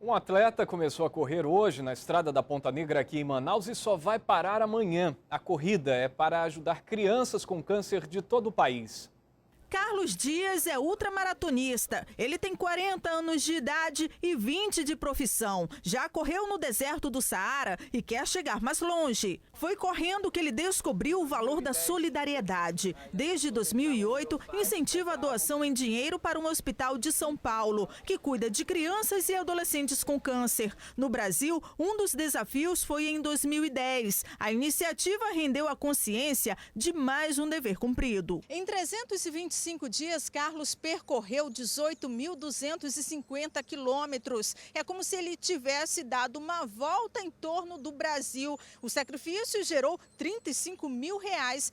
Um atleta começou a correr hoje na estrada da Ponta Negra aqui em Manaus e só vai parar amanhã. A corrida é para ajudar crianças com câncer de todo o país. Carlos Dias é ultramaratonista. Ele tem 40 anos de idade e 20 de profissão. Já correu no deserto do Saara e quer chegar mais longe. Foi correndo que ele descobriu o valor da solidariedade. Desde 2008, incentiva a doação em dinheiro para um hospital de São Paulo, que cuida de crianças e adolescentes com câncer. No Brasil, um dos desafios foi em 2010. A iniciativa rendeu a consciência de mais um dever cumprido. Em 325 dias, Carlos percorreu 18.250 quilômetros. É como se ele tivesse dado uma volta em torno do Brasil. O sacrifício gerou R$35 mil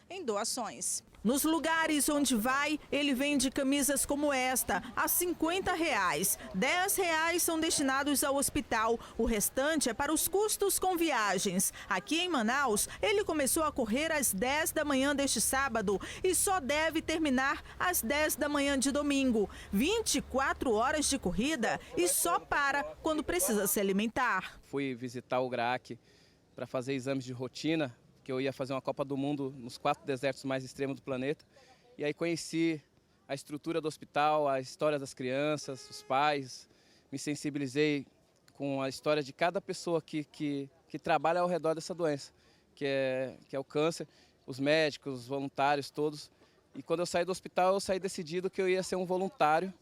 em doações. Nos lugares onde vai, ele vende camisas como esta, a R$50. R$10 são destinados ao hospital. O restante é para os custos com viagens. Aqui em Manaus, ele começou a correr às 10 da manhã deste sábado e só deve terminar às 10 da manhã de domingo. 24 horas de corrida e só para quando precisa se alimentar. Fui visitar o GRAAC para fazer exames de rotina, que eu ia fazer uma Copa do Mundo nos 4 desertos mais extremos do planeta. E aí conheci a estrutura do hospital, a história das crianças, os pais. Me sensibilizei com a história de cada pessoa que trabalha ao redor dessa doença, que é o câncer, os médicos, os voluntários, todos. E quando eu saí do hospital, eu saí decidido que eu ia ser um voluntário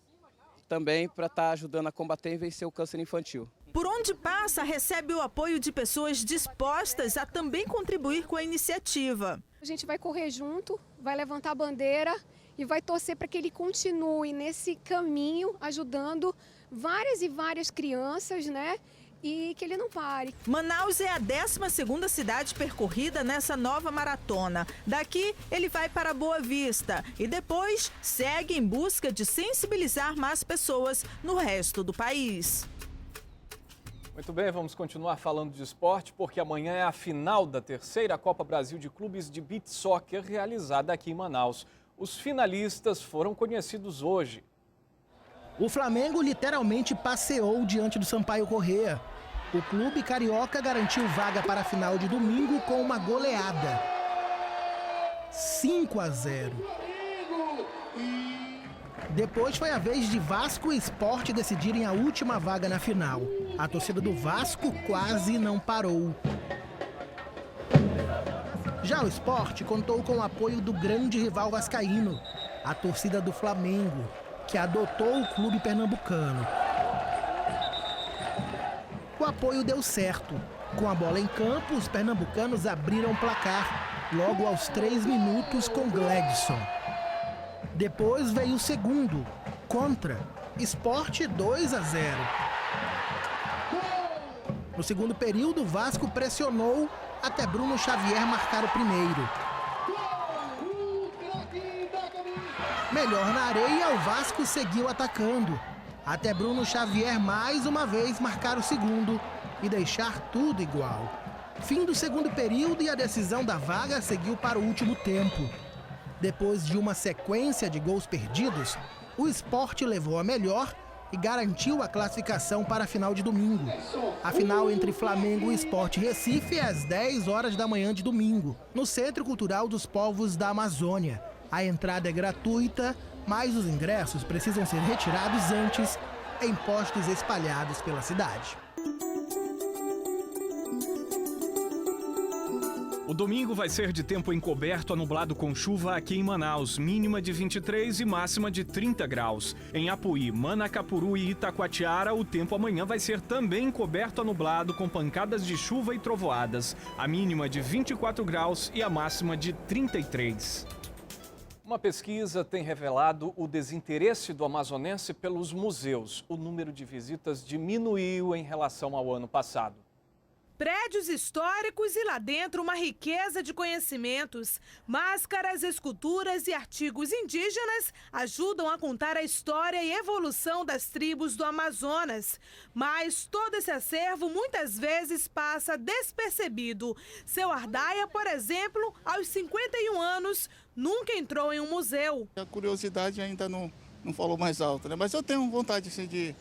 também para estar ajudando a combater e vencer o câncer infantil. Por onde passa, recebe o apoio de pessoas dispostas a também contribuir com a iniciativa. A gente vai correr junto, vai levantar a bandeira e vai torcer para que ele continue nesse caminho, ajudando várias e várias crianças, né? E que ele não pare. Manaus é a 12ª cidade percorrida nessa nova maratona. Daqui, ele vai para Boa Vista e depois segue em busca de sensibilizar mais pessoas no resto do país. Muito bem, vamos continuar falando de esporte, porque amanhã é a final da terceira Copa Brasil de Clubes de Beach Soccer realizada aqui em Manaus. Os finalistas foram conhecidos hoje. O Flamengo literalmente passeou diante do Sampaio Corrêa. O clube carioca garantiu vaga para a final de domingo com uma goleada. 5-0. Depois foi a vez de Vasco e Sport decidirem a última vaga na final. A torcida do Vasco quase não parou. Já o Sport contou com o apoio do grande rival vascaíno, a torcida do Flamengo, que adotou o clube pernambucano. O apoio deu certo. Com a bola em campo, os pernambucanos abriram o placar, logo aos 3 minutos com Gledson. Depois veio o segundo, contra, Sport 2-0. No segundo período, o Vasco pressionou até Bruno Xavier marcar o primeiro. Melhor na areia, o Vasco seguiu atacando, até Bruno Xavier mais uma vez marcar o segundo e deixar tudo igual. Fim do segundo período e a decisão da vaga seguiu para o último tempo. Depois de uma sequência de gols perdidos, o Sport levou a melhor e garantiu a classificação para a final de domingo. A final entre Flamengo e Sport Recife é às 10 horas da manhã de domingo, no Centro Cultural dos Povos da Amazônia. A entrada é gratuita, mas os ingressos precisam ser retirados antes em postos espalhados pela cidade. O domingo vai ser de tempo encoberto a nublado com chuva aqui em Manaus, mínima de 23 e máxima de 30 graus. Em Apuí, Manacapuru e Itacoatiara, o tempo amanhã vai ser também encoberto a nublado com pancadas de chuva e trovoadas. A mínima de 24 graus e a máxima de 33. Uma pesquisa tem revelado o desinteresse do amazonense pelos museus. O número de visitas diminuiu em relação ao ano passado. Prédios históricos e lá dentro uma riqueza de conhecimentos. Máscaras, esculturas e artigos indígenas ajudam a contar a história e evolução das tribos do Amazonas. Mas todo esse acervo muitas vezes passa despercebido. Seu Ardaia, por exemplo, aos 51 anos, nunca entrou em um museu. A curiosidade ainda não falou mais alto, né? Mas eu tenho vontade assim, de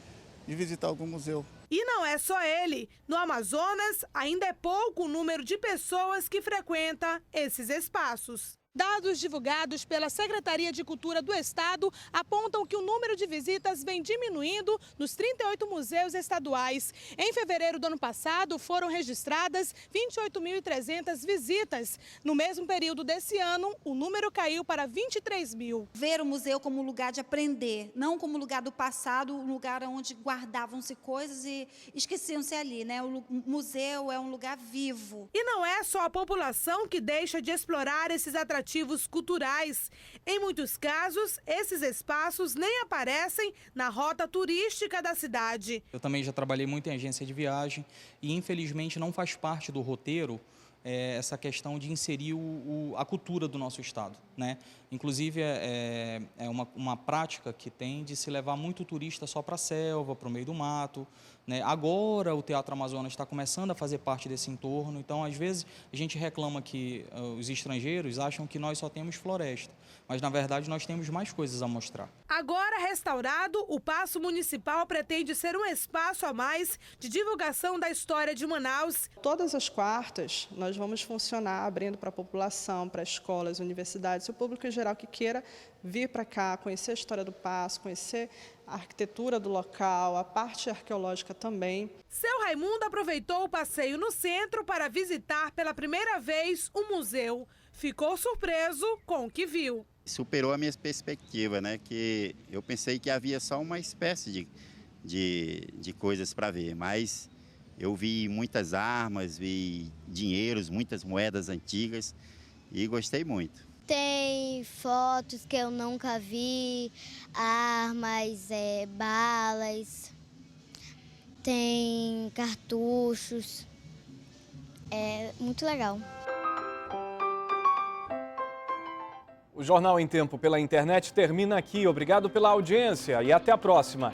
visitar algum museu. E não é só ele. No Amazonas, ainda é pouco o número de pessoas que frequenta esses espaços. Dados divulgados pela Secretaria de Cultura do Estado apontam que o número de visitas vem diminuindo nos 38 museus estaduais. Em fevereiro do ano passado, foram registradas 28.300 visitas. No mesmo período desse ano, o número caiu para 23 mil. Ver o museu como um lugar de aprender, não como lugar do passado, um lugar onde guardavam-se coisas e esqueciam-se ali, né? O museu é um lugar vivo. E não é só a população que deixa de explorar esses atrativos culturais. Em muitos casos, esses espaços nem aparecem na rota turística da cidade. Eu também já trabalhei muito em agência de viagem e, infelizmente, não faz parte do roteiro essa questão de inserir a cultura do nosso estado, né? Inclusive, é uma prática que tem de se levar muito turista só para a selva, para o meio do mato, né? Agora, o Teatro Amazonas está começando a fazer parte desse entorno, então, às vezes, a gente reclama que os estrangeiros acham que nós só temos floresta, mas, na verdade, nós temos mais coisas a mostrar. Agora restaurado, o Paço Municipal pretende ser um espaço a mais de divulgação da história de Manaus. Todas as quartas, nós vamos funcionar abrindo para a população, para escolas, universidades, o público em geral que queira vir para cá, conhecer a história do Paço, conhecer a arquitetura do local, a parte arqueológica também. Seu Raimundo aproveitou o passeio no centro para visitar pela primeira vez o museu. Ficou surpreso com o que viu. Superou a minha perspectiva, né? Que eu pensei que havia só uma espécie de coisas para ver, mas eu vi muitas armas, vi dinheiros, muitas moedas antigas e gostei muito. Tem fotos que eu nunca vi, armas, balas, tem cartuchos, é muito legal. O Jornal em Tempo pela internet termina aqui. Obrigado pela audiência e até a próxima.